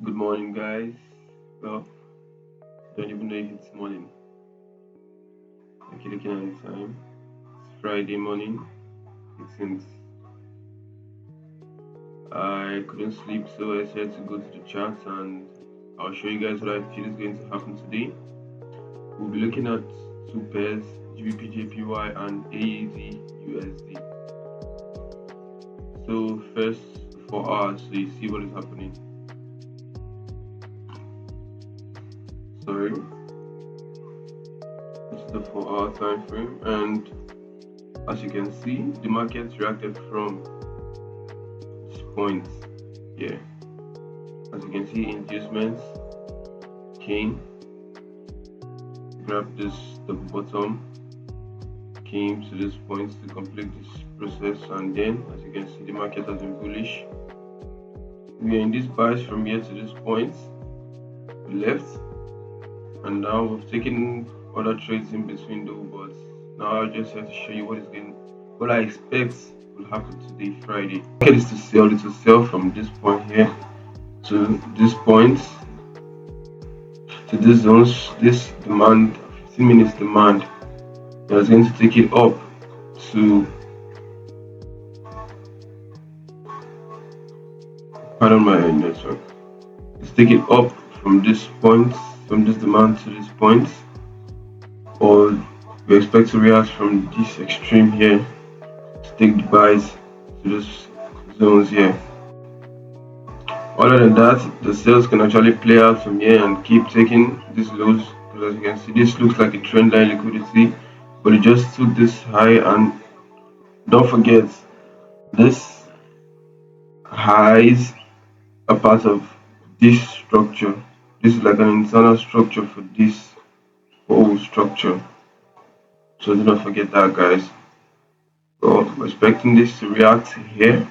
Good morning, guys. Well, don't even know if it's morning. Okay, looking at the time. It's Friday morning. It seems I couldn't sleep, so I said to go to the chat and I'll show you guys what I feel is going to happen today. We'll be looking at two pairs, Gbpjpy and Audusd. So first, for hours, so you see what is happening. Sorry, this is the 4 hour time frame, and as you can see, the market reacted from this point here. As you can see, inducements came, grabbed this the bottom, came to this point to complete this process, and then as you can see, the market has been bullish. We are in this bias from here to this point, left, and now we've taken other trades in between though, but now I just have to show you what I expect will happen today, Friday. Market is to sell from this point here to this point, to this zones, this demand, 15 minutes demand. That's going to take it up to, pardon my network, let's take it up from this point, from this demand to this point, or we expect to react from this extreme here to take the buys to this zones here. Other than that, the sales can actually play out from here and keep taking these lows, because as you can see, this looks like a trend line liquidity, but it just took this high. And don't forget, this highs are part of this structure. This is like an internal structure for this whole structure, so do not forget that, guys. So we're expecting this to react here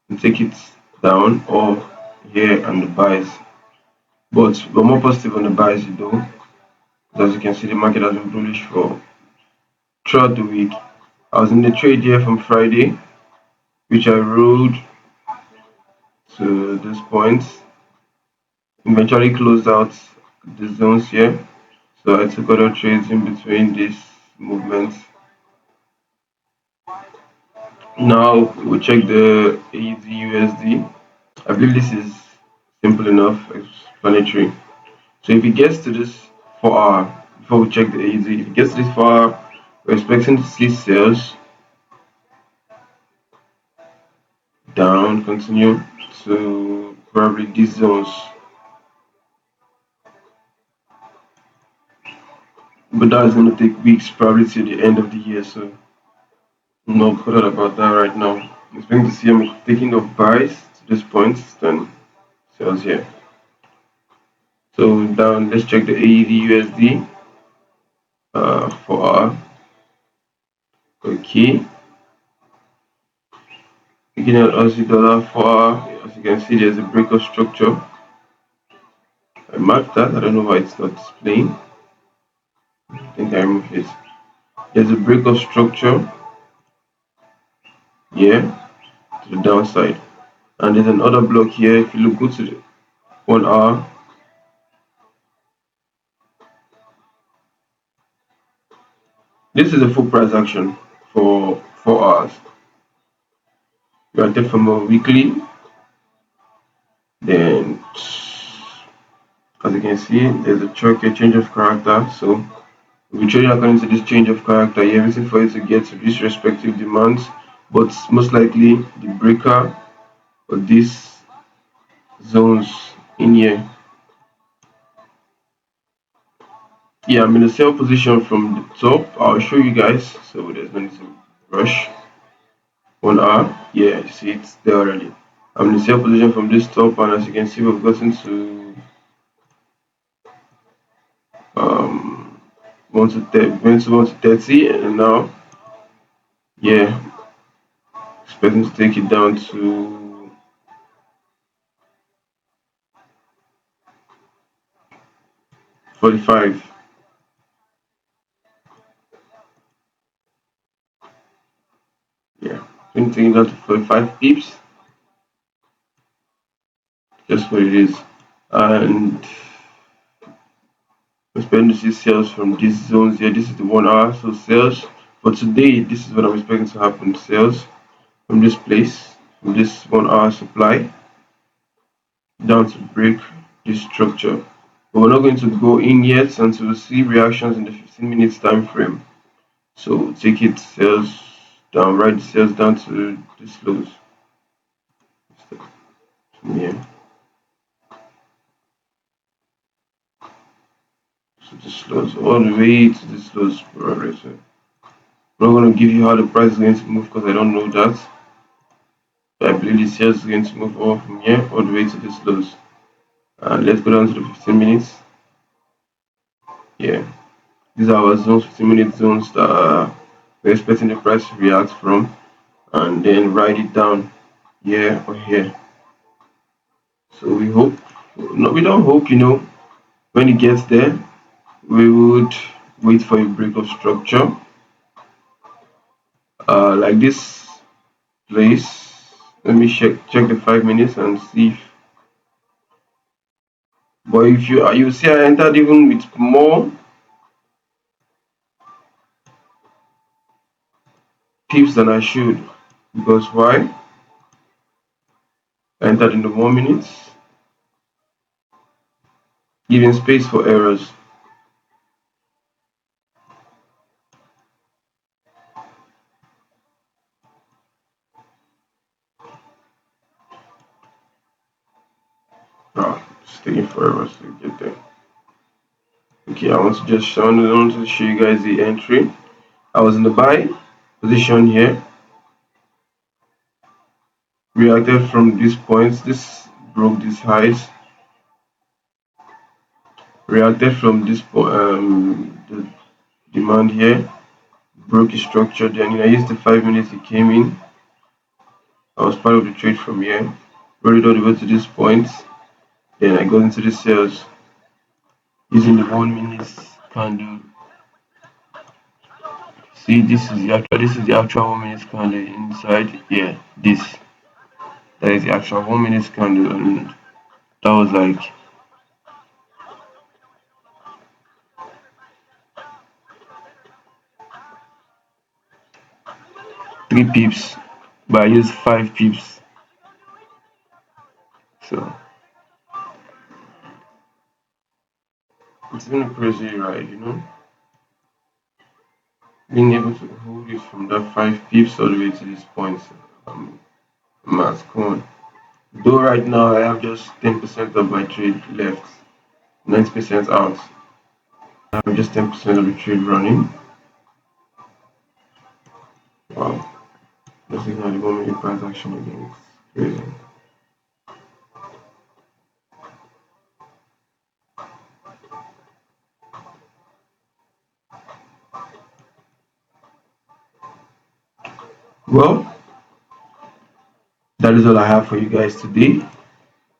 and take it down, or here and the buys, but we're more positive on the buys though. As you can see, the market has been bullish for throughout the week. I was in the trade here from Friday, which I rode to this point, eventually closed out the zones here. So I took other trades in between these movements. Now we'll check the AUD. I believe this is simple enough, explanatory. So if it gets to this 4 hour, before we check the AUD, if it gets to this 4 hour, we're expecting to see sales down, continue to probably these zones, but that is going to take weeks, probably till the end of the year. So I'm not bothered about that right now. I'm expecting to see I'm taking off buys to this point, then sales here. So down, let's check the AED USD 4 hour. Okay, looking at Aussie dollar 4 hour. As you can see, there's a break of structure. I marked that. I don't know why it's not displaying. I think I removed it. There's a break of structure here to the downside, and there's another block here. If you look, go to the 1 hour. This is a full price action for 4 hours. Granted from a weekly, then as you can see, there's a change of character. So we trade according to this change of character here, waiting for it to get to these respective demands, but most likely the breaker or these zones in here. Yeah, I'm in a sell position from the top. I'll show you guys, so there's no need to rush. 1 hour, yeah, you see it's there already. I'm in a sell position from this top, and as you can see, we've gotten to 1 to 30, went to 1 to 30, and now, yeah, expecting to take it down to 45. Yeah, going to take it down to 45 pips, just what it is. and we're expecting to see sales from these zones here. This is the 1 hour, so sales for today. This is what I'm expecting to happen. Sales from this place, from this 1 hour supply down to break this structure. But we're not going to go in yet until we see reactions in the 15 minutes time frame. So take it sales down, write the sales down to this lows. Yeah, so this lows all the way to this lows probably. So I'm not going to give you how the price is going to move because I don't know that. But I believe the sales is going to move over from here all the way to this lows. And let's go down to the 15 minutes. Yeah, these are our zones, 15-minute zones that we're expecting the price to react from, and then write it down here or here. So we hope, no, we don't hope, when it gets there, we would wait for a break of structure, like this place. Let me check the 5 minutes and see if. But if you see, I entered even with more pips than I should, because why? I entered in the 1 minutes, giving space for errors. Oh, it's taking forever to get there. Okay, I want to show you guys the entry. I was in the buy position here, reacted from these points. This broke these highs, reacted from this the demand here, broke the structure. Then I used the 5 minutes it came in. I was part of the trade from here, rolled it all the way to this point. Then I got into the sales using the 1 minute candle. See, this is the actual 1 minute candle inside. Yeah, this that is the actual 1 minute candle, and that was like 3 pips, but I used 5 pips. So it's been a crazy ride, being able to hold it from that 5 pips all the way to this point. Um, Mass, come on. Though right now I have just 10% of my trade left, 90% out. I have just 10% of the trade running. Wow. Just looking at the moment transaction again. It's crazy. Well, that is all I have for you guys today.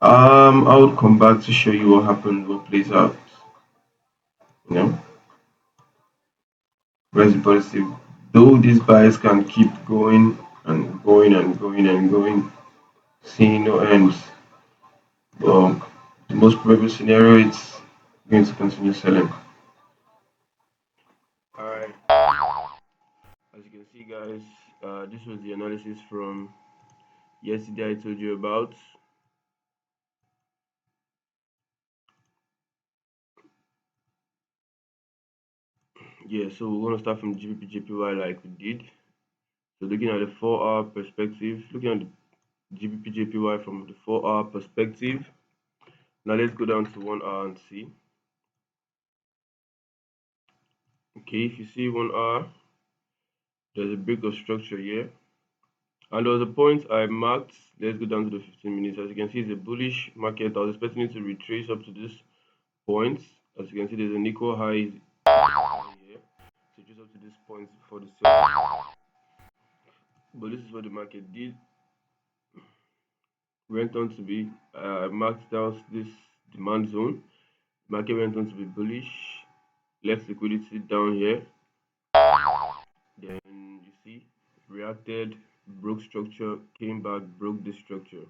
I will come back to show you what happened, what plays out. You know, very positive. Though these buyers can keep going and going and going and going, seeing no ends. But the most probable scenario is going to continue selling. Alright, as you can see, guys, this was the analysis from yesterday I told you about. Yeah, so we're gonna start from Gbpjpy like we did. So looking at the 4 hour perspective, looking at the Gbpjpy from the 4 hour perspective. Now let's go down to 1 hour and see. Okay, if you see 1 hour, there's a break of structure here. And there was a point I marked. Let's go down to the 15 minutes. As you can see, it's a bullish market. I was expecting it to retrace up to this point. As you can see, there's an equal high here. So just up to this point before the sell. But this is what the market did. Went on to be marked down this demand zone. Market went on to be bullish. Left liquidity down here. Then you see reacted, broke structure, came back, broke this structure,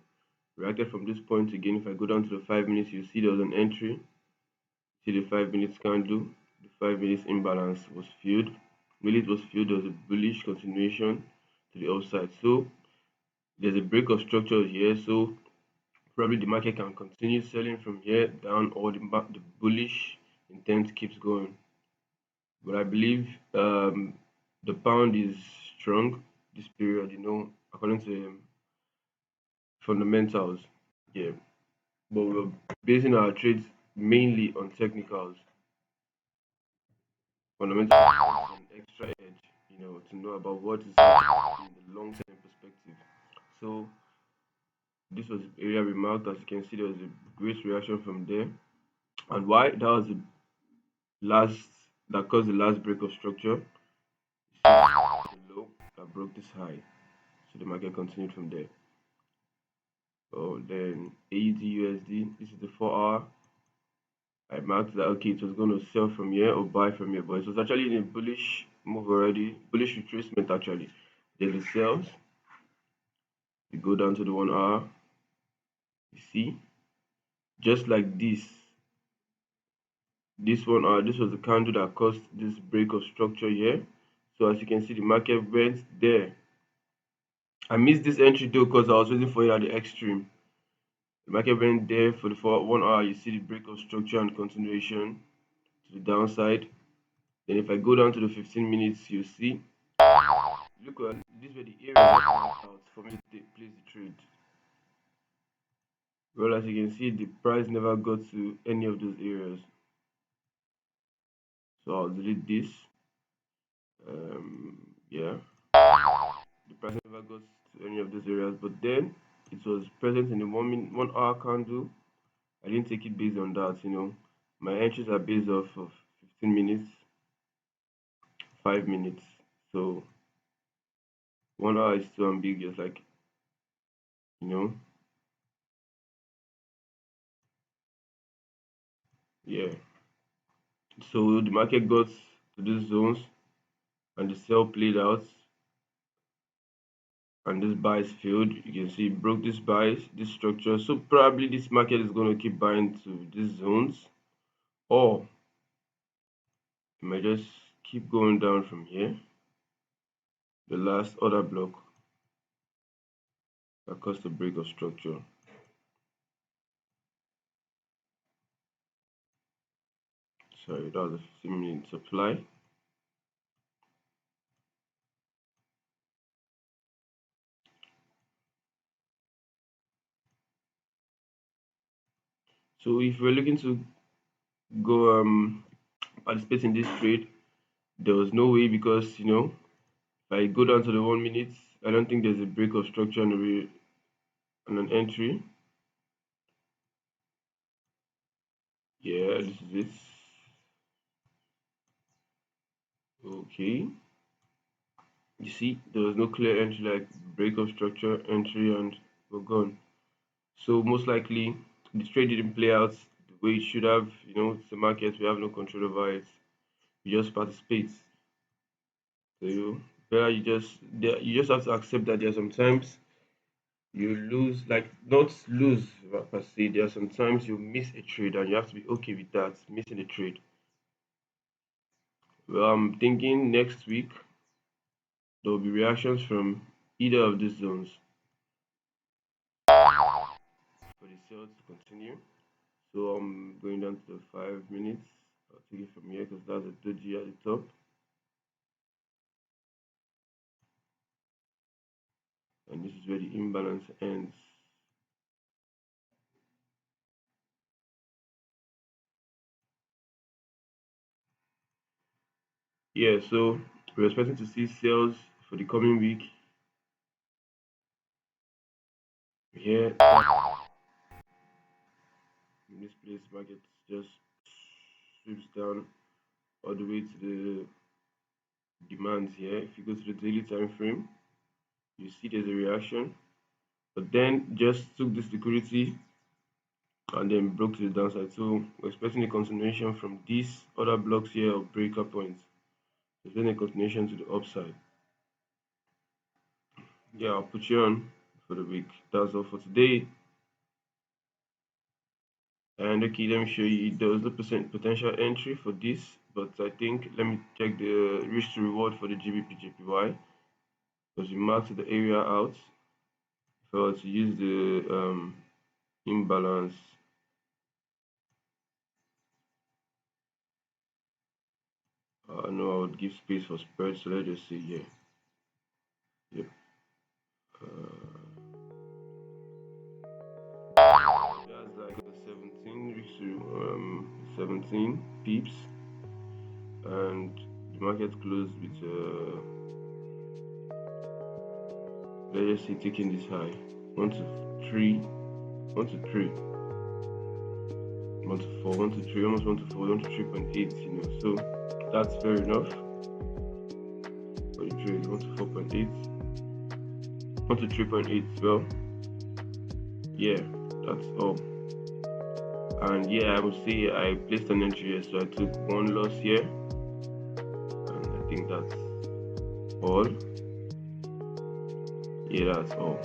reacted from this point again. If I go down to the 5 minutes, you see there was an entry. See the 5 minutes candle. The 5 minutes imbalance was filled. When it was filled, there was a bullish continuation to the upside. So there's a break of structure here. So probably the market can continue selling from here down, or the bullish intent keeps going. But I believe the pound is strong this period, according to fundamentals. Yeah, but we're basing our trades mainly on technicals. Fundamentals is an extra edge, to know about what is happening in the long term perspective. So this was the area remarked. As you can see, there was a great reaction from there. And why that was the last that caused the last break of structure. You see the low that broke this high. So the market continued from there. So then AUD USD, this is the 4 hour. I marked that okay, it was going to sell from here or buy from here, but it was actually in a bullish move already, bullish retracement actually. Then it sells, you go down to the 1 hour, you see, just like this 1 hour, this was the candle that caused this break of structure here. So as you can see, the market went there. I missed this entry though because I was waiting for it at the extreme. The market went there for the 1 hour. You see the break of structure and continuation to the downside. Then if I go down to the 15 minutes, you see, look at these were the areas I marked out for me to place the trade. Well, as you can see, the price never got to any of those areas. So I'll delete this. Yeah, the price never got to any of those areas, but then it was present in the 1 hour candle. I didn't take it based on that. My entries are based off of 15 minutes, 5 minutes. So 1 hour is too ambiguous, like, you know, yeah. So the market got to these zones and the sell played out and this buys failed. You can see it broke this buys, this structure. So probably this market is going to keep buying to these zones, or it might just keep going down from here. The last other block that caused the break of structure. Sorry, that was a 15-minute supply. So if we're looking to go participate in this trade, there was no way because if I go down to the 1 minute, I don't think there's a break of structure on an entry. Yeah, this is it. Okay. You see, there was no clear entry like break of structure, entry, and we're gone. So most likely the trade didn't play out the way it should have. It's the market, we have no control over it. We just participate. So you just have to accept that there are sometimes you lose, like not lose per se. There are sometimes you miss a trade and you have to be okay with that, missing a trade. Well, I'm thinking next week there will be reactions from either of these zones for the sale to continue. So I'm going down to the 5 minutes. I'll take it from here because that's a doji at the top. And this is where the imbalance ends. Yeah, so we're expecting to see sales for the coming week here. In this place, market just sweeps down all the way to the demands here. If you go to the daily time frame, you see there's a reaction, but then just took this liquidity and then broke to the downside. So we're expecting a continuation from these other blocks here of breaker points. So then a continuation to the upside. Yeah, I'll put you on for the week. That's all for today. And okay, let me show you. There was no potential entry for this, but I think let me check the risk to reward for the Gbpjpy because we marked the area out. If I were to use the imbalance, no, I would give space for spread. So let's just say yeah, yep. That's like a 17 risk to 17 pips, and the market closed with let's just say taking this high, one to three, one to three. 1 to 4, 1 to 3, almost 1 to 4, 1 to 3.8, so that's fair enough for the trade. 1 to 4.8, 1 to 3.8, well, yeah, that's all. And yeah, I would say I placed an entry here, so I took one loss here, and I think that's all. Yeah, that's all.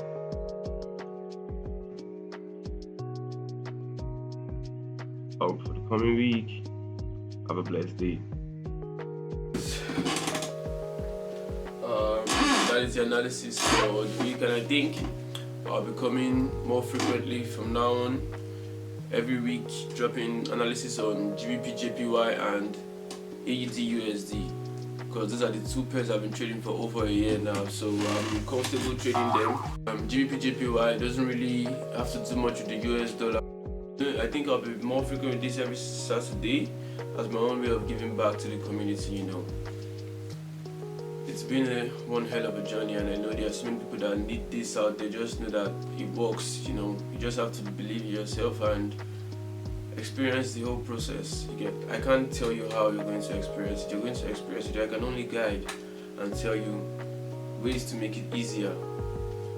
Out for the coming week. Have a blessed day. That is the analysis for the week, and I think I'll be coming more frequently from now on, every week dropping analysis on Gbpjpy and AUD because those are the two pairs I've been trading for over a year now, so I'm comfortable trading them. Gbpjpy doesn't really have to do much with the US dollar. I think I'll be more frequent with this every Saturday as my own way of giving back to the community. It's been one hell of a journey, and I know there are so many people that need this out there. Just know that it works. You just have to believe in yourself and experience the whole process. I can't tell you how you're going to experience it. You're going to experience it. I can only guide and tell you ways to make it easier.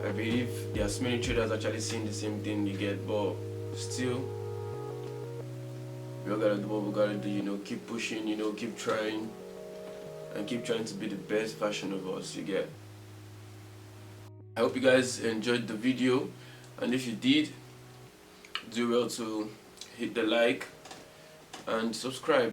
I believe there are so many traders actually saying the same thing but still, we all gotta do what we gotta do. Keep pushing. Keep trying. And keep trying to be the best version of us. I hope you guys enjoyed the video, and if you did, do well to hit the like and subscribe.